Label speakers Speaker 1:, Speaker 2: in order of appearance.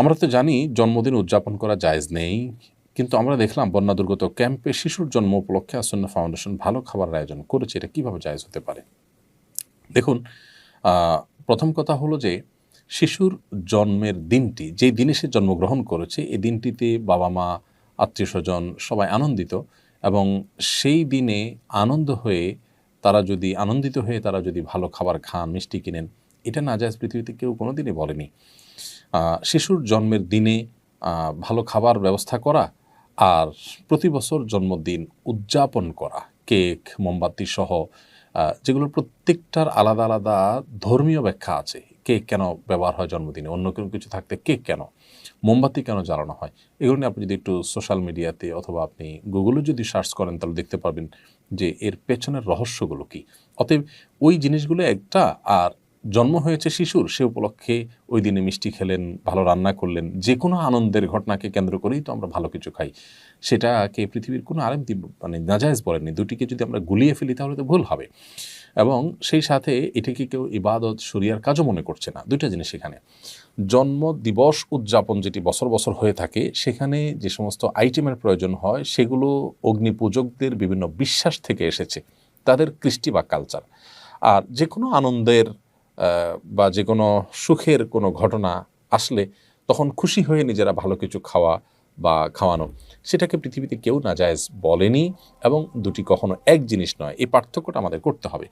Speaker 1: আমরা তো জানি জন্মদিন উদযাপন করা জায়েজ নেই, কিন্তু আমরা দেখলাম বন্যা দুর্গত ক্যাম্পে শিশুর জন্ম উপলক্ষে আসন্না ফাউন্ডেশন ভালো খাবারের আয়োজন করেছে। এটা কীভাবে জায়েজ হতে পারে? দেখুন, প্রথম কথা হলো যে শিশুর জন্মের দিনটি, যেই দিনে সে জন্মগ্রহণ করেছে, এই দিনটিতে বাবা-মা, আত্মীয়স্বজন সবাই আনন্দিত এবং সেই দিনে আনন্দিত হয়ে তারা যদি ভালো খাবার খান, মিষ্টি কিনেন, এটা নাজায়েজ পৃথিবীতে কেউ কোনোদিনই বলেনি। শিশুর জন্মের দিনে ভালো খাবার ব্যবস্থা করা আর প্রতি বছর জন্মদিন উদযাপন করা, কেক, মোমবাতি সহ যেগুলোর প্রত্যেকটার আলাদা আলাদা ধর্মীয় ব্যাখ্যা আছে। কেক কেন ব্যবহার হয় জন্মদিনে? অন্য কোনো কিছু থাকতে কেক কেন? মোমবাতি কেন জ্বালানো হয়? এগুলো নিয়ে আপনি যদি একটু সোশ্যাল মিডিয়াতে অথবা আপনি গুগলে যদি সার্চ করেন তাহলে দেখতে পারবেন যে এর পেছনের রহস্যগুলো কী। অতএব ওই জিনিসগুলো একটা, আর জন্ম হয়েছে শিশুর, সে উপলক্ষে ওই দিনে মিষ্টি খেলেন, ভালো রান্না করলেন, যে কোনো আনন্দের ঘটনাকে কেন্দ্র করেই তো আমরা ভালো কিছু খাই। সেটাকে পৃথিবীর কোনো আলেম মানে নাজায়েজ বলেননি। দুটিকে যদি আমরা গুলিয়ে ফেলি তাহলে তো ভুল হবে। এবং সেই সাথে এটাকে কেউ ইবাদত, শরিয়ার কাজও মনে করছে না। ২ টা জিনিস এখানে। জন্ম দিবস উদযাপন যেটি বছর বছর হয়ে থাকে, সেখানে যে সমস্ত আইটেমের প্রয়োজন হয় সেগুলো অগ্নিপূজকদের বিভিন্ন বিশ্বাস থেকে এসেছে, তাদের কৃষ্টি বা কালচার। আর যে কোনো আনন্দের বা যে কোনো সুখের কোনো ঘটনা আসলে তখন খুশি হয়ে নিজেরা ভালো কিছু খাওয়া বা খাওয়ানো, সেটাকে পৃথিবীতে কেউ নাজায়েজ বলেনি এবং দুটি কখনো এক জিনিস নয়। এই পার্থক্যটা আমাদের করতে হবে।